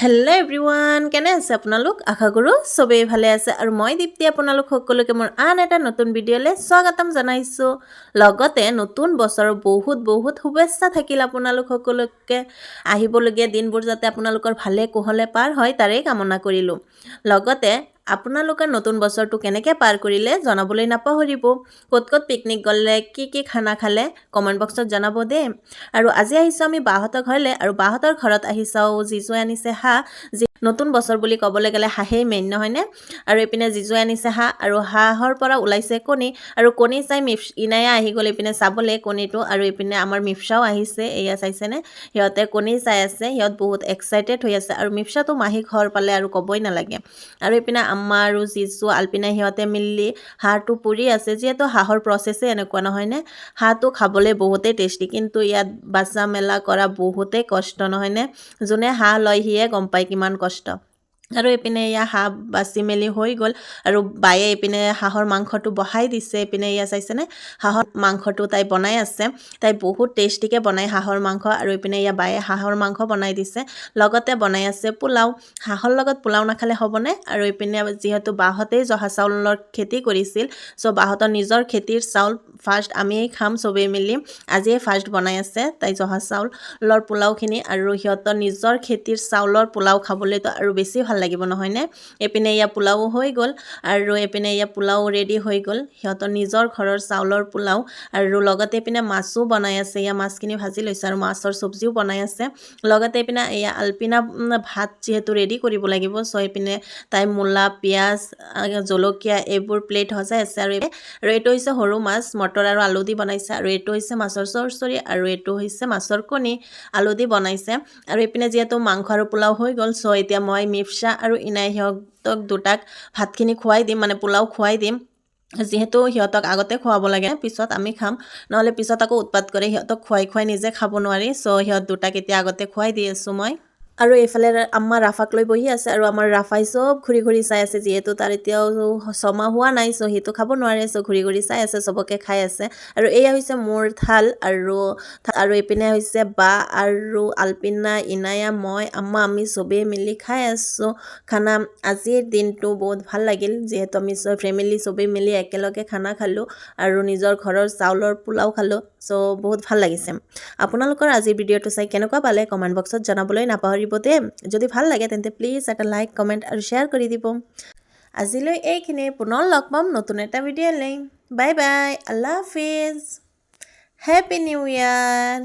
Hello' everyone, কেনে আছে আপোনালোক? আশা কৰোঁ চবেই ভালে আছে আৰু মই দীপ্তি আপোনালোক সকলোকে মোৰ আন এটা নতুন ভিডিঅ'লৈ স্বাগতম জনাইছোঁ। লগতে নতুন বছৰৰ বহুত বহুত শুভেচ্ছা থাকিল আপোনালোক সকলোকে। আহিবলগীয়া দিনবোৰ যাতে আপোনালোকৰ ভালে কুশলে পাৰ হয় তাৰেই কামনা কৰিলোঁ। লগতে আপোনালোকে নতুন বছৰটো কেনেকৈ পাৰ কৰিলে জনাবলৈ নাপাহৰিব। ক'ত ক'ত পিকনিক গ'লে, কি খানা খালে কমেণ্ট বক্সত জনাব দেই। আৰু আজি আহিছোঁ আমি বাহঁতৰ ঘৰলৈ আৰু বাহঁতৰ ঘৰত আহি চাওঁ জিজুৱে আনিছে হাঁহ। নতুন বছৰ বুলি ক'বলৈ গ'লে হাঁহেই মেইন নহয়নে? আৰু এইপিনে জিজুৱে আনিছে হাঁহ আৰু হাঁহৰ পৰা ওলাইছে কণী আৰু কণী চাই ইনায়া আহি গ'ল এইপিনে চাবলৈ কণীটো। আৰু এইপিনে আমাৰ মিফচাও আহিছে, এয়া চাইছেনে? সিহঁতে কণী চাই আছে, সিহঁত বহুত এক্সাইটেড হৈ আছে আৰু মিফচাটো মাহী ঘৰ পালে আৰু ক'বই নালাগে। আৰু এইপিনে আম্মা আৰু জিজু আলপিনে সিহঁতে মিলি হাঁহটো পুৰি আছে, যিহেতু হাঁহৰ প্ৰচেছে এনেকুৱা নহয়নে? হাঁহটো খাবলৈ বহুতেই টেষ্টি, কিন্তু ইয়াত বাচা মেলা কৰা বহুতেই কষ্ট নহয়নে? যোনে হাঁহ লয় সিয়ে গম পায় কিমান কষ্ট। আৰু এইপিনে এয়া হাঁহ বাচি মেলি হৈ গ'ল আৰু বায়ে এইপিনে হাঁহৰ মাংসটো বহাই দিছে। এইপিনে এয়া চাইছেনে? হাঁহৰ মাংসটো তাই বনাই আছে। তাই বহুত টেষ্টিকৈ বনায় হাঁহৰ মাংস। আৰু এইপিনে এয়া বায়ে হাঁহৰ মাংস বনাই দিছে, লগতে বনাই আছে পোলাও। হাঁহৰ লগত পোলাও নাখালে হ'বনে? আৰু এইপিনে যিহেতু বাহঁতেই জহা চাউলৰ খেতি কৰিছিল, চ' বাহঁতৰ নিজৰ খেতিৰ চাউল ফাৰ্ষ্ট আমিয়েই খাম চবেই মিলি। আজিয়ে ফাৰ্ষ্ট বনাই আছে তাই জহা চাউলৰ পোলাওখিনি, আৰু সিহঁতৰ নিজৰ খেতিৰ চাউলৰ পোলাও খাবলৈতো আৰু বেছি ভাল লাগিব নহয়নে? এইপিনে এয়া পোলাও হৈ গ'ল আৰু এইপিনে এয়া পোলাও ৰেডি হৈ গ'ল, সিহঁতৰ নিজৰ ঘৰৰ চাউলৰ পোলাও। আৰু লগতে এইপিনে মাছো বনাই আছে, এয়া মাছখিনি ভাজি লৈছে আৰু মাছৰ চব্জিও বনাই আছে। লগতে এইপিনে এয়া আলপিনা ভাত যিহেতু ৰেডি কৰিব লাগিব, চ' এইপিনে তাই মূলা, পিঁয়াজ, জলকীয়া এইবোৰ প্লেট সজাই আছে। আৰু এইটো হৈছে সৰু মাছ, মটৰ আৰু আলু দি বনাইছে। আৰু এইটো হৈছে মাছৰ চৰচৰি আৰু এইটো হৈছে মাছৰ কণী, আলু দি বনাইছে। আৰু এইপিনে যিহেতু মাংস আৰু পোলাও হৈ গ'ল, চ' এতিয়া মই মিফচা আৰু ইনাই সিহঁতক দুটাক ভাতখিনি খুৱাই দিম, মানে পোলাও খুৱাই দিম। যিহেতু সিহঁতক আগতে খুৱাব লাগে, পিছত আমি খাম, নহ'লে পিছত আকৌ উৎপাত কৰে, সিহঁতক খুৱাই নিজে খাব নোৱাৰি। চ' সিহঁত দুটাক এতিয়া আগতে খুৱাই দি আছোঁ মই। আৰু এইফালে আম্মা ৰাফাক লৈ বহি আছে আৰু আমাৰ ৰাফাই চব ঘূৰি চাই আছে, যিহেতু তাৰ এতিয়াও 6 মাহ হোৱা নাই, চ' সিটো খাব নোৱাৰে, চ' ঘূৰি চাই আছে, চবকে খাই আছে। আৰু এয়া হৈছে মোৰ থাল আৰু এইপিনে হৈছে বা আৰু আলপিনা, ইনায়া, মই, আম্মা, আমি চবেই মিলি খাই আছোঁ খানা। আজিৰ দিনটো বহুত ভাল লাগিল, যিহেতু আমি ফেমিলি চবেই মিলি একেলগে খানা খালোঁ আৰু নিজৰ ঘৰৰ চাউলৰ পোলাও খালোঁ। চ' বহুত ভাল লাগিছে। আপোনালোকৰ আজিৰ ভিডিঅ'টো চাই কেনেকুৱা পালে কমেণ্ট বক্সত জনাবলৈ নাপাহৰিব দেই। যদি ভাল লাগে তেন্তে প্লিজ এটা লাইক, কমেণ্ট আৰু শ্বেয়াৰ কৰি দিব। আজিলৈ এইখিনিয়ে, পুনৰ লগ পাম নতুন এটা ভিডিঅ'লৈ। বাই বাই, আল্লাহ হাফিজ, হেপী নিউ ইয়াৰ।